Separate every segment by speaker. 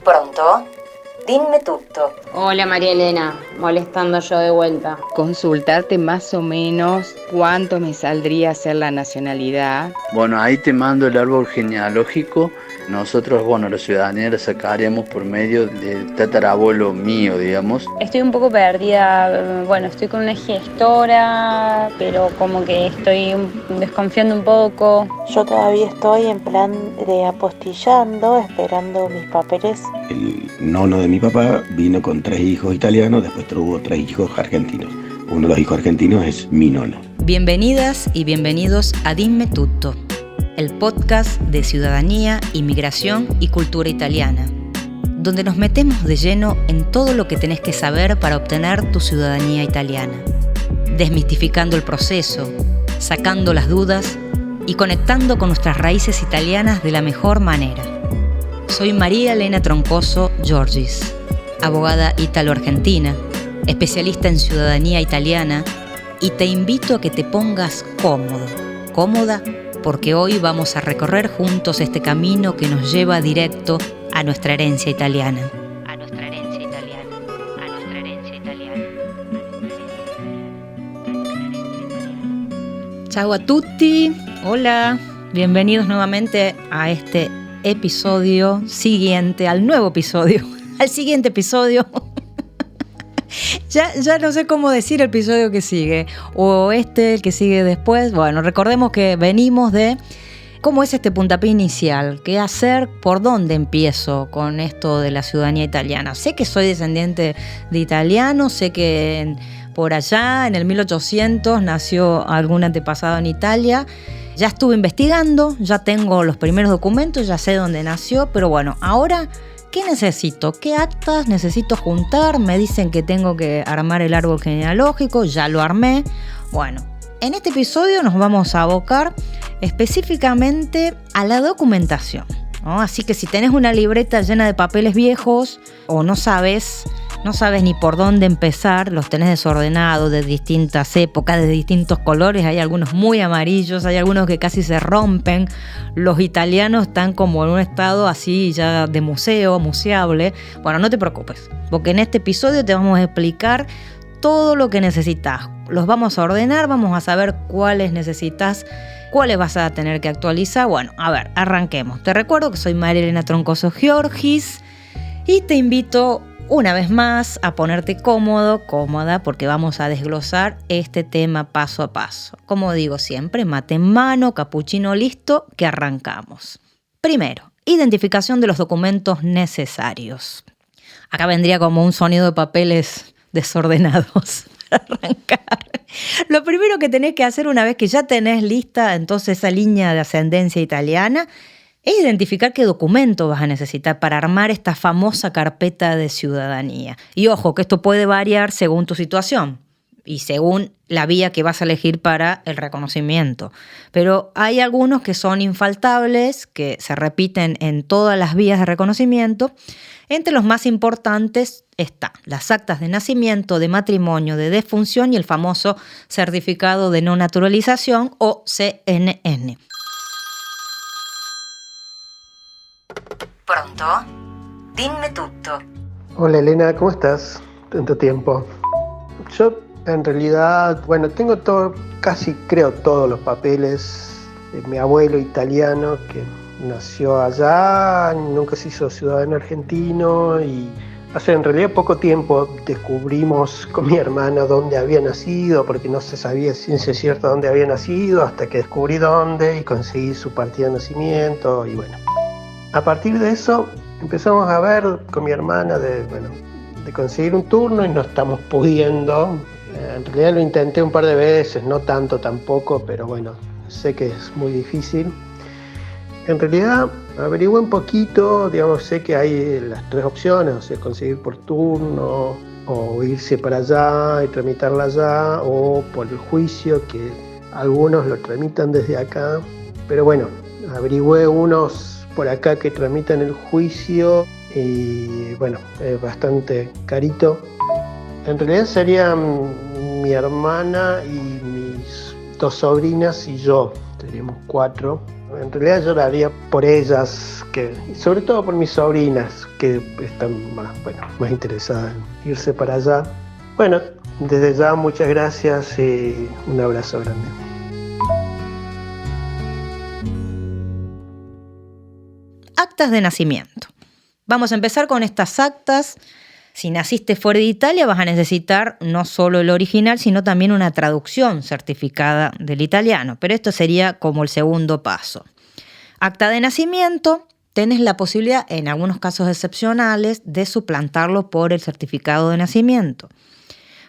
Speaker 1: Pronto? Dimmi tutto.
Speaker 2: Hola María Elena, molestando yo de vuelta.
Speaker 3: Consultarte más o menos cuánto me saldría hacer la nacionalidad.
Speaker 4: Bueno, ahí te mando el árbol genealógico. Nosotros, la ciudadanía la sacaríamos por medio del tatarabuelo mío, digamos.
Speaker 2: Estoy un poco perdida, estoy con una gestora, pero como que estoy desconfiando un poco.
Speaker 5: Yo todavía estoy en plan de apostillando, esperando mis papeles.
Speaker 6: El nono de mi papá vino con 3 hijos italianos, después tuvo 3 hijos argentinos. Uno de los hijos argentinos es mi nono.
Speaker 1: Bienvenidas y bienvenidos a Dimmi tutto, el podcast de ciudadanía, inmigración y cultura italiana, donde nos metemos de lleno en todo lo que tenés que saber para obtener tu ciudadanía italiana, desmistificando el proceso, sacando las dudas y conectando con nuestras raíces italianas de la mejor manera. Soy María Elena Troncoso Giorgis, abogada ítalo-argentina, especialista en ciudadanía italiana, y te invito a que te pongas cómoda, porque hoy vamos a recorrer juntos este camino que nos lleva directo a nuestra herencia italiana. Ciao a tutti, hola, bienvenidos nuevamente a este episodio siguiente, al nuevo episodio, al siguiente episodio. Ya no sé cómo decir el episodio que sigue, o el que sigue después. Bueno, recordemos que venimos de cómo es este puntapié inicial, qué hacer, por dónde empiezo con esto de la ciudadanía italiana. Sé que soy descendiente de italianos, sé que por allá, en el 1800, nació algún antepasado en Italia. Ya estuve investigando, ya tengo los primeros documentos, ya sé dónde nació, pero bueno, ahora, ¿qué necesito? ¿Qué actas necesito juntar? Me dicen que tengo que armar el árbol genealógico, ya lo armé. Bueno, en este episodio nos vamos a abocar específicamente a la documentación, ¿no? Así que si tenés una libreta llena de papeles viejos o no sabes ni por dónde empezar, los tenés desordenados de distintas épocas, de distintos colores, hay algunos muy amarillos, hay algunos que casi se rompen, los italianos están como en un estado así ya de museo, museable. Bueno, no te preocupes, porque en este episodio te vamos a explicar todo lo que necesitas. Los vamos a ordenar, vamos a saber cuáles necesitas, cuáles vas a tener que actualizar. Bueno, a ver, arranquemos. Te recuerdo que soy María Elena Troncoso Giorgis y te invito una vez más a ponerte cómoda, porque vamos a desglosar este tema paso a paso. Como digo siempre, mate en mano, capuchino listo, que arrancamos. Primero, identificación de los documentos necesarios. Acá vendría como un sonido de papeles desordenados para arrancar. Lo primero que tenés que hacer una vez que ya tenés lista entonces esa línea de ascendencia italiana es identificar qué documento vas a necesitar para armar esta famosa carpeta de ciudadanía. Y ojo, que esto puede variar según tu situación y según la vía que vas a elegir para el reconocimiento. Pero hay algunos que son infaltables, que se repiten en todas las vías de reconocimiento. Entre los más importantes están las actas de nacimiento, de matrimonio, de defunción y el famoso certificado de no naturalización o CNN. Pronto? Dimmi tutto.
Speaker 7: Hola Elena, ¿cómo estás? Tanto tiempo. Yo en realidad, tengo creo todos los papeles de mi abuelo italiano que nació allá, nunca se hizo ciudadano argentino y hace en realidad poco tiempo descubrimos con mi hermana dónde había nacido, porque no se sabía ciencia cierta dónde había nacido, hasta que descubrí dónde y conseguí su partida de nacimiento y bueno. A partir de eso empezamos a ver con mi hermana de conseguir un turno y no estamos pudiendo. En realidad lo intenté un par de veces, no tanto tampoco, pero sé que es muy difícil. En realidad averigüé un poquito, sé que hay las 3 opciones, conseguir por turno o irse para allá y tramitarla allá o por el juicio, que algunos lo tramitan desde acá. Pero averigüé unos por acá que tramitan el juicio y es bastante carito. En realidad serían mi hermana y mis 2 sobrinas y yo, seríamos 4. En realidad yo lo haría por ellas, y sobre todo por mis sobrinas, que están más interesadas en irse para allá. Bueno, desde ya muchas gracias y un abrazo grande.
Speaker 1: Actas de nacimiento. Vamos a empezar con estas actas. Si naciste fuera de Italia, vas a necesitar no solo el original, sino también una traducción certificada del italiano. Pero esto sería como el segundo paso. Acta de nacimiento, tenés la posibilidad, en algunos casos excepcionales, de suplantarlo por el certificado de nacimiento.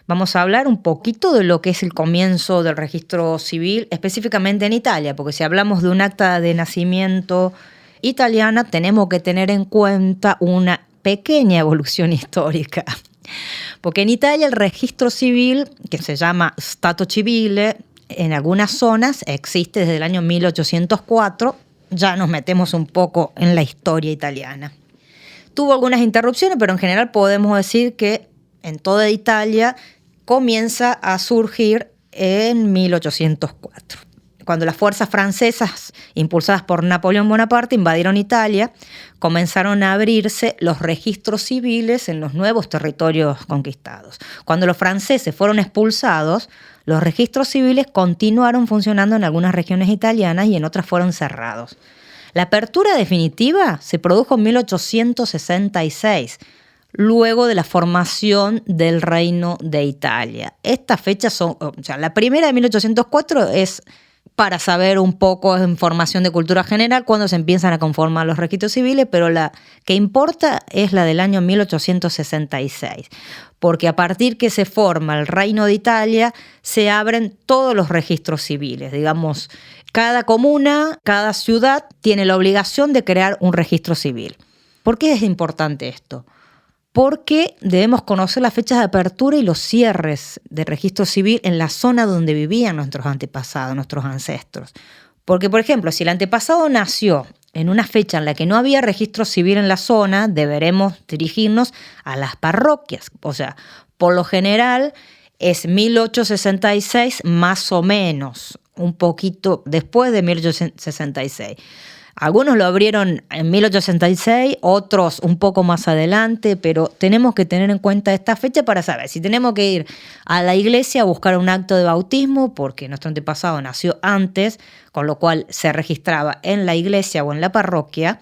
Speaker 1: Vamos a hablar un poquito de lo que es el comienzo del registro civil, específicamente en Italia, porque si hablamos de un acta de nacimiento italiana, tenemos que tener en cuenta una pequeña evolución histórica. Porque en Italia el registro civil, que se llama Stato Civile, en algunas zonas existe desde el año 1804. Ya nos metemos un poco en la historia italiana. Tuvo algunas interrupciones, pero en general podemos decir que en toda Italia comienza a surgir en 1804. Cuando las fuerzas francesas, impulsadas por Napoleón Bonaparte, invadieron Italia, comenzaron a abrirse los registros civiles en los nuevos territorios conquistados. Cuando los franceses fueron expulsados, los registros civiles continuaron funcionando en algunas regiones italianas y en otras fueron cerrados. La apertura definitiva se produjo en 1866, luego de la formación del Reino de Italia. Estas fechas son, la primera de 1804 es para saber un poco de información de cultura general cuando se empiezan a conformar los registros civiles, pero la que importa es la del año 1866, porque a partir que se forma el Reino de Italia se abren todos los registros civiles. Digamos, cada comuna, cada ciudad tiene la obligación de crear un registro civil. ¿Por qué es importante esto? Porque debemos conocer las fechas de apertura y los cierres de registro civil en la zona donde vivían nuestros antepasados, nuestros ancestros. Porque, por ejemplo, si el antepasado nació en una fecha en la que no había registro civil en la zona, deberemos dirigirnos a las parroquias. O sea, por lo general es 1866 más o menos, un poquito después de 1866. Algunos lo abrieron en 1866, otros un poco más adelante, pero tenemos que tener en cuenta esta fecha para saber si tenemos que ir a la iglesia a buscar un acto de bautismo, porque nuestro antepasado nació antes, con lo cual se registraba en la iglesia o en la parroquia,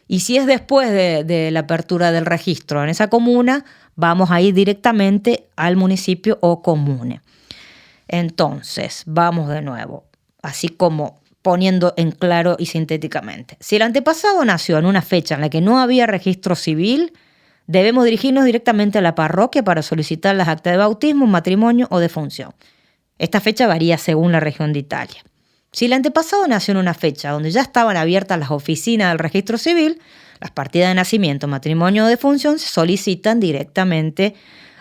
Speaker 1: y si es después de la apertura del registro en esa comuna, vamos a ir directamente al municipio o comune. Entonces, vamos de nuevo, así como poniendo en claro y sintéticamente. Si el antepasado nació en una fecha en la que no había registro civil, debemos dirigirnos directamente a la parroquia para solicitar las actas de bautismo, matrimonio o defunción. Esta fecha varía según la región de Italia. Si el antepasado nació en una fecha donde ya estaban abiertas las oficinas del registro civil, las partidas de nacimiento, matrimonio o defunción se solicitan directamente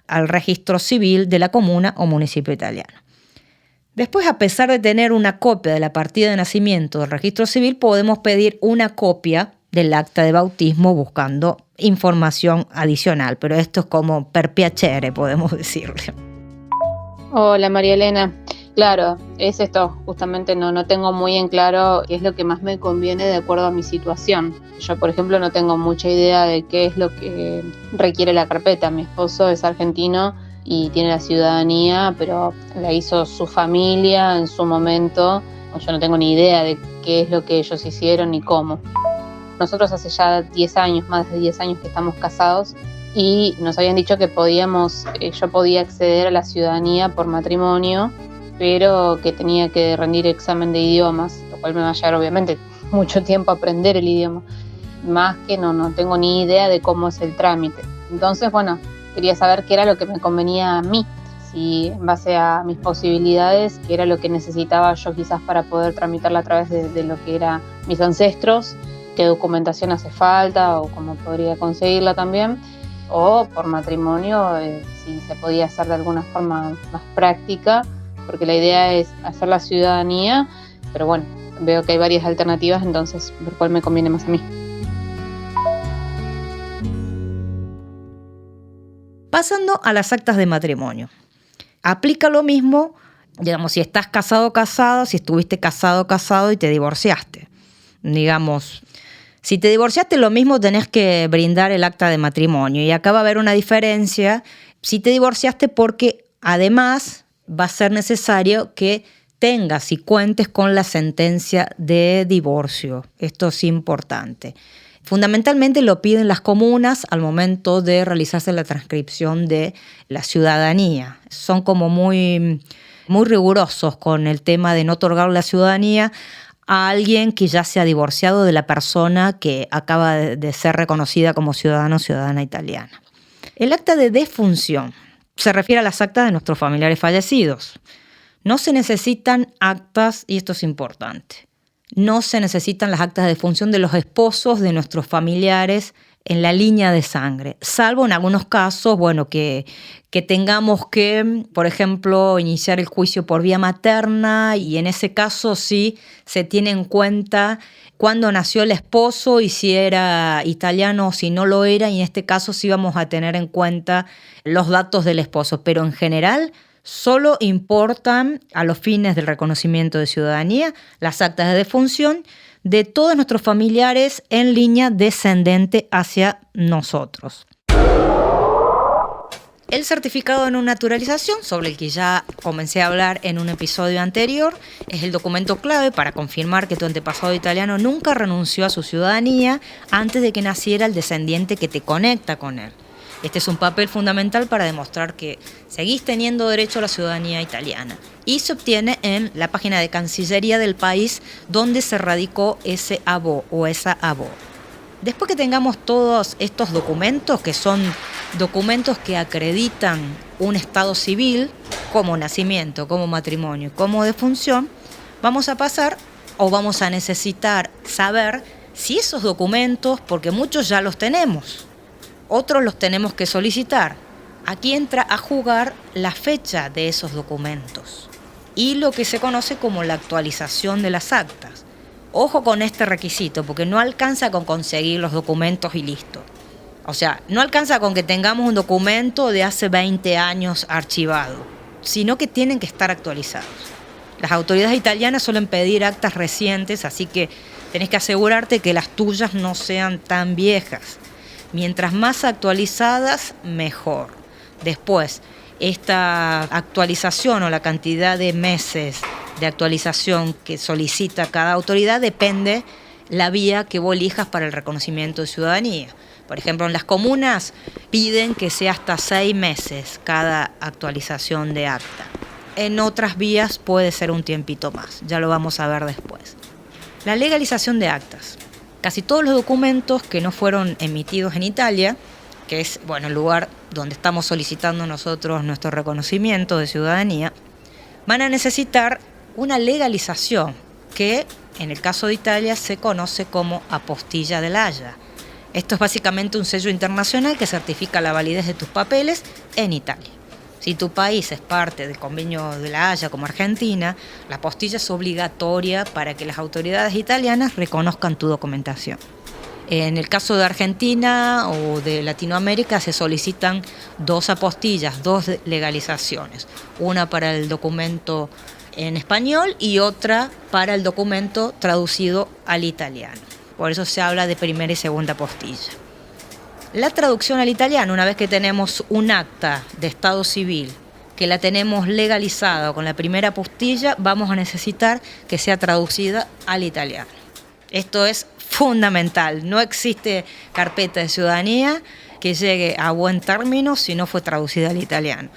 Speaker 1: al registro civil de la comuna o municipio italiano. Después, a pesar de tener una copia de la partida de nacimiento del registro civil, podemos pedir una copia del acta de bautismo buscando información adicional, pero esto es como per piacere, podemos decirle.
Speaker 2: Hola María Elena, claro, es esto, justamente no tengo muy en claro qué es lo que más me conviene de acuerdo a mi situación. Yo, por ejemplo, no tengo mucha idea de qué es lo que requiere la carpeta. Mi esposo es argentino y tiene la ciudadanía, pero la hizo su familia en su momento. Yo no tengo ni idea de qué es lo que ellos hicieron ni cómo. Nosotros hace ya 10 años, más de 10 años que estamos casados, y nos habían dicho que yo podía acceder a la ciudadanía por matrimonio, pero que tenía que rendir examen de idiomas, lo cual me va a llevar obviamente mucho tiempo aprender el idioma, más que no tengo ni idea de cómo es el trámite. Entonces, bueno, quería saber qué era lo que me convenía a mí, si en base a mis posibilidades, qué era lo que necesitaba yo quizás para poder tramitarla a través de lo que eran mis ancestros, qué documentación hace falta o cómo podría conseguirla también, o por matrimonio, si se podía hacer de alguna forma más práctica, porque la idea es hacer la ciudadanía, pero bueno, veo que hay varias alternativas, entonces ver cuál me conviene más a mí.
Speaker 1: Pasando a las actas de matrimonio. Aplica lo mismo, digamos, si estás casado o casado, si estuviste casado o casado y te divorciaste. Digamos, si te divorciaste, lo mismo tenés que brindar el acta de matrimonio. Y acá va a haber una diferencia. Si te divorciaste, porque además va a ser necesario que tengas y cuentes con la sentencia de divorcio. Esto es importante. Fundamentalmente lo piden las comunas al momento de realizarse la transcripción de la ciudadanía. Son como muy rigurosos con el tema de no otorgar la ciudadanía a alguien que ya se ha divorciado de la persona que acaba de ser reconocida como ciudadano o ciudadana italiana. El acta de defunción se refiere a las actas de nuestros familiares fallecidos. No se necesitan actas, y esto es importante, no se necesitan las actas de defunción de los esposos de nuestros familiares en la línea de sangre, salvo en algunos casos, que tengamos que, por ejemplo, iniciar el juicio por vía materna, y en ese caso sí se tiene en cuenta cuándo nació el esposo y si era italiano o si no lo era, y en este caso sí vamos a tener en cuenta los datos del esposo, pero en general solo importan a los fines del reconocimiento de ciudadanía las actas de defunción de todos nuestros familiares en línea descendente hacia nosotros. El certificado de no naturalización, sobre el que ya comencé a hablar en un episodio anterior, es el documento clave para confirmar que tu antepasado italiano nunca renunció a su ciudadanía antes de que naciera el descendiente que te conecta con él. Este es un papel fundamental para demostrar que seguís teniendo derecho a la ciudadanía italiana, y se obtiene en la página de Cancillería del país donde se radicó ese abo o esa abo. Después que tengamos todos estos documentos, que son documentos que acreditan un estado civil como nacimiento, como matrimonio, como defunción, vamos a pasar o vamos a necesitar saber si esos documentos, porque muchos ya los tenemos, otros los tenemos que solicitar. Aquí entra a jugar la fecha de esos documentos y lo que se conoce como la actualización de las actas. Ojo con este requisito, porque no alcanza con conseguir los documentos y listo. O sea, no alcanza con que tengamos un documento de hace 20 años archivado, sino que tienen que estar actualizados. Las autoridades italianas suelen pedir actas recientes, así que tenés que asegurarte que las tuyas no sean tan viejas. Mientras más actualizadas, mejor. Después, esta actualización o la cantidad de meses de actualización que solicita cada autoridad depende la vía que vos elijas para el reconocimiento de ciudadanía. Por ejemplo, en las comunas piden que sea hasta 6 meses cada actualización de acta. En otras vías puede ser un tiempito más, ya lo vamos a ver después. La legalización de actas. Casi todos los documentos que no fueron emitidos en Italia, que es el lugar donde estamos solicitando nosotros nuestro reconocimiento de ciudadanía, van a necesitar una legalización que en el caso de Italia se conoce como apostilla de La Haya. Esto es básicamente un sello internacional que certifica la validez de tus papeles en Italia. Si tu país es parte del convenio de La Haya como Argentina, la apostilla es obligatoria para que las autoridades italianas reconozcan tu documentación. En el caso de Argentina o de Latinoamérica se solicitan 2 apostillas, 2 legalizaciones. Una para el documento en español y otra para el documento traducido al italiano. Por eso se habla de primera y segunda apostilla. La traducción al italiano, una vez que tenemos un acta de estado civil, que la tenemos legalizada con la primera apostilla, vamos a necesitar que sea traducida al italiano. Esto es fundamental. No existe carpeta de ciudadanía que llegue a buen término si no fue traducida al italiano.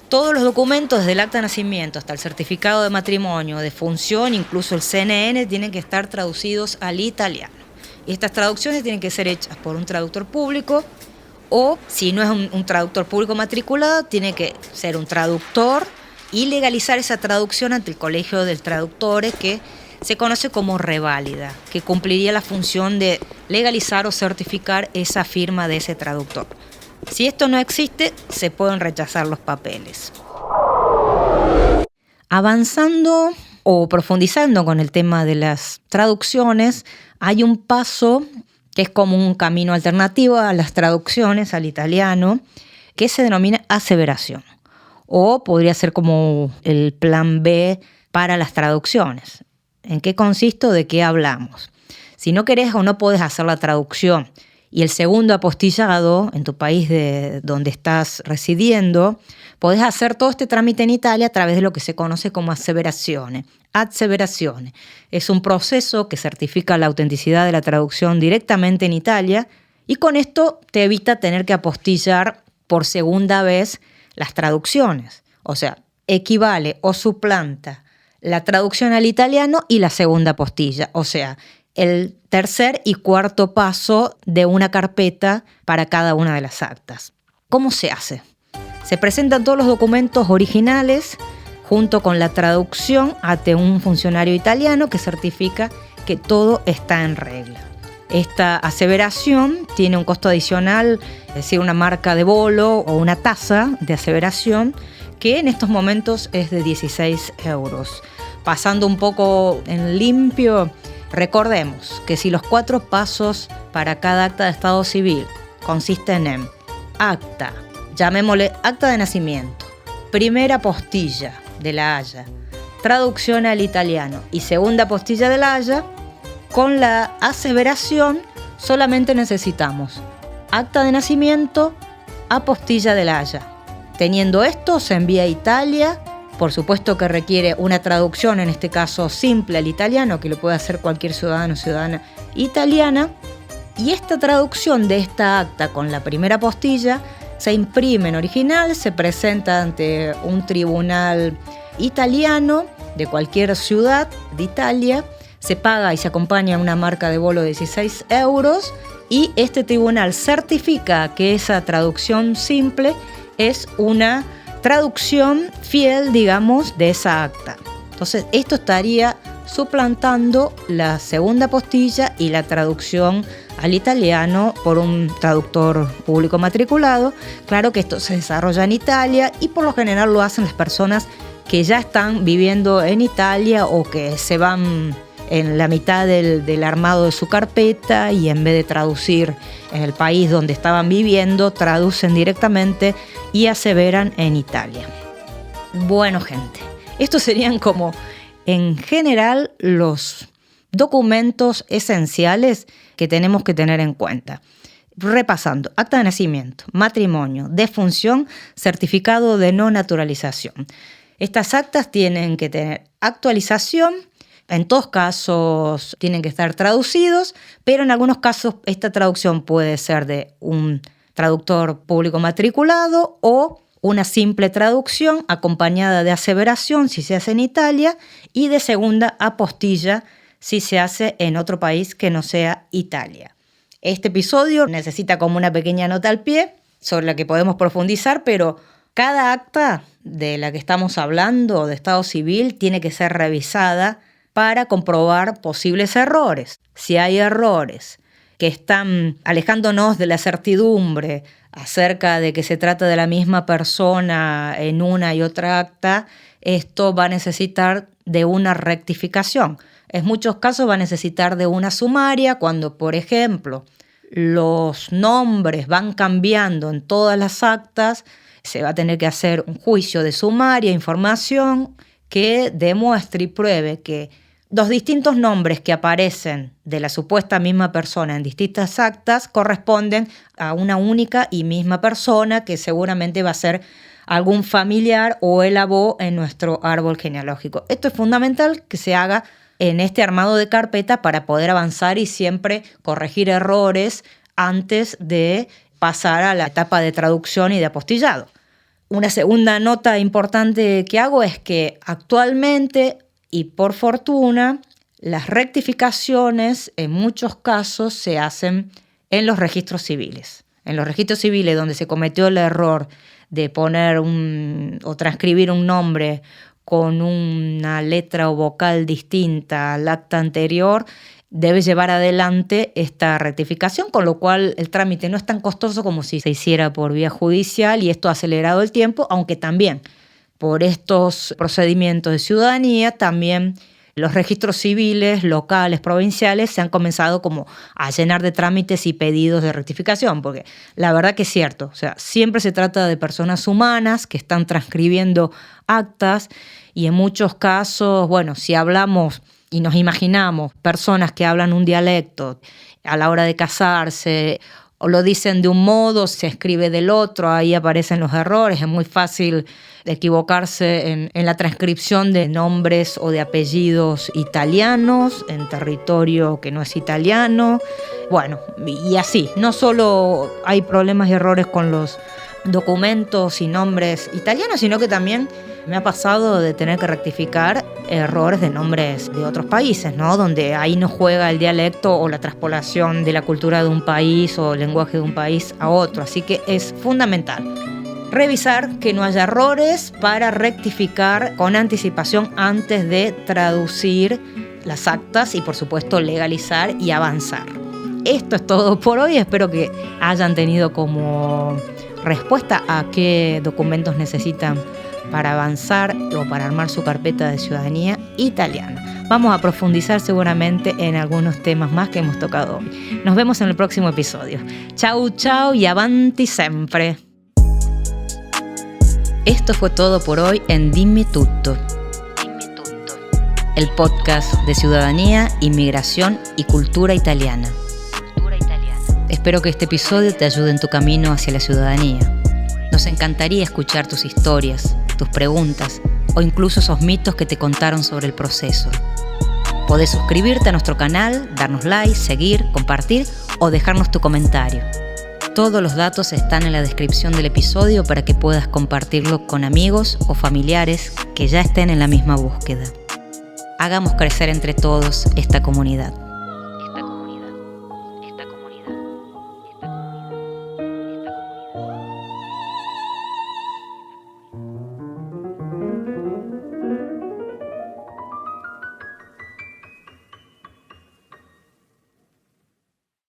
Speaker 1: Todos los documentos, desde el acta de nacimiento hasta el certificado de matrimonio, de función, incluso el CNN, tienen que estar traducidos al italiano. Y estas traducciones tienen que ser hechas por un traductor público o, si no es un traductor público matriculado, tiene que ser un traductor y legalizar esa traducción ante el Colegio de Traductores, que se conoce como reválida, que cumpliría la función de legalizar o certificar esa firma de ese traductor. Si esto no existe, se pueden rechazar los papeles. Avanzando o profundizando con el tema de las traducciones, hay un paso que es como un camino alternativo a las traducciones al italiano, que se denomina aseveración, o podría ser como el plan B para las traducciones. ¿En qué consiste o de qué hablamos? Si no querés o no podés hacer la traducción y el segundo apostillado en tu país de donde estás residiendo, podés hacer todo este trámite en Italia a través de lo que se conoce como asseverazione. Asseverazione es un proceso que certifica la autenticidad de la traducción directamente en Italia y con esto te evita tener que apostillar por segunda vez las traducciones. O sea, equivale o suplanta la traducción al italiano y la segunda apostilla. O sea, el tercer y cuarto paso de una carpeta para cada una de las actas. ¿Cómo se hace? Se presentan todos los documentos originales junto con la traducción ante un funcionario italiano que certifica que todo está en regla. Esta aseveración tiene un costo adicional, es decir, una marca de bolo o una tasa de aseveración que en estos momentos es de 16 euros. Pasando un poco en limpio, recordemos que si los 4 pasos para cada acta de estado civil consisten en acta, llamémosle acta de nacimiento, primera apostilla de la Haya, traducción al italiano y segunda apostilla de la Haya, con la aseveración solamente necesitamos acta de nacimiento, apostilla de la Haya. Teniendo esto, se envía a Italia. Por supuesto que requiere una traducción, en este caso simple al italiano, que lo puede hacer cualquier ciudadano o ciudadana italiana. Y esta traducción de esta acta con la primera apostilla se imprime en original, se presenta ante un tribunal italiano de cualquier ciudad de Italia, se paga y se acompaña una marca de bolo de 16 euros y este tribunal certifica que esa traducción simple es una traducción fiel, digamos, de esa acta. Entonces, esto estaría suplantando la segunda apostilla y la traducción al italiano por un traductor público matriculado. Claro que esto se desarrolla en Italia y por lo general lo hacen las personas que ya están viviendo en Italia o que se van en la mitad del armado de su carpeta y en vez de traducir en el país donde estaban viviendo, traducen directamente y aseveran en Italia. Bueno, gente, estos serían como en general los documentos esenciales que tenemos que tener en cuenta. Repasando, acta de nacimiento, matrimonio, defunción, certificado de no naturalización. Estas actas tienen que tener actualización. En todos casos tienen que estar traducidos, pero en algunos casos esta traducción puede ser de un traductor público matriculado o una simple traducción acompañada de aseveración si se hace en Italia y de segunda apostilla si se hace en otro país que no sea Italia. Este episodio necesita como una pequeña nota al pie sobre la que podemos profundizar, pero cada acta de la que estamos hablando de estado civil tiene que ser revisada para comprobar posibles errores. Si hay errores que están alejándonos de la certidumbre acerca de que se trata de la misma persona en una y otra acta, esto va a necesitar de una rectificación. En muchos casos va a necesitar de una sumaria cuando, por ejemplo, los nombres van cambiando en todas las actas, se va a tener que hacer un juicio de sumaria, información que demuestre y pruebe que los distintos nombres que aparecen de la supuesta misma persona en distintas actas corresponden a una única y misma persona que seguramente va a ser algún familiar o el abuelo en nuestro árbol genealógico. Esto es fundamental que se haga en este armado de carpeta para poder avanzar y siempre corregir errores antes de pasar a la etapa de traducción y de apostillado. Una segunda nota importante que hago es que actualmente y por fortuna, las rectificaciones en muchos casos se hacen en los registros civiles. En los registros civiles donde se cometió el error de poner o transcribir un nombre con una letra o vocal distinta al acta anterior, debe llevar adelante esta rectificación, con lo cual el trámite no es tan costoso como si se hiciera por vía judicial y esto ha acelerado el tiempo, aunque también por estos procedimientos de ciudadanía, también los registros civiles, locales, provinciales, se han comenzado como a llenar de trámites y pedidos de rectificación, porque la verdad que es cierto, o sea, siempre se trata de personas humanas que están transcribiendo actas y en muchos casos, bueno, si hablamos y nos imaginamos personas que hablan un dialecto a la hora de casarse, o lo dicen de un modo, se escribe del otro, ahí aparecen los errores. Es muy fácil equivocarse en la transcripción de nombres o de apellidos italianos en territorio que no es italiano. Bueno, y así, no solo hay problemas y errores con los documentos y nombres italianos, sino que también me ha pasado de tener que rectificar errores de nombres de otros países, ¿no? Donde ahí no juega el dialecto o la traspolación de la cultura de un país o el lenguaje de un país a otro. Así que es fundamental revisar que no haya errores para rectificar con anticipación antes de traducir las actas y, por supuesto, legalizar y avanzar. Esto es todo por hoy. Espero que hayan tenido como respuesta a qué documentos necesitan para avanzar o para armar su carpeta de ciudadanía italiana. Vamos a profundizar seguramente en algunos temas más que hemos tocado hoy. Nos vemos en el próximo episodio. Ciao, ciao y avanti sempre. Esto fue todo por hoy en Dimmi Tutto, el podcast de ciudadanía, inmigración y cultura italiana. Espero que este episodio te ayude en tu camino hacia la ciudadanía. Nos encantaría escuchar tus historias, tus preguntas o incluso esos mitos que te contaron sobre el proceso. Podés suscribirte a nuestro canal, darnos like, seguir, compartir o dejarnos tu comentario. Todos los datos están en la descripción del episodio para que puedas compartirlo con amigos o familiares que ya estén en la misma búsqueda. Hagamos crecer entre todos esta comunidad.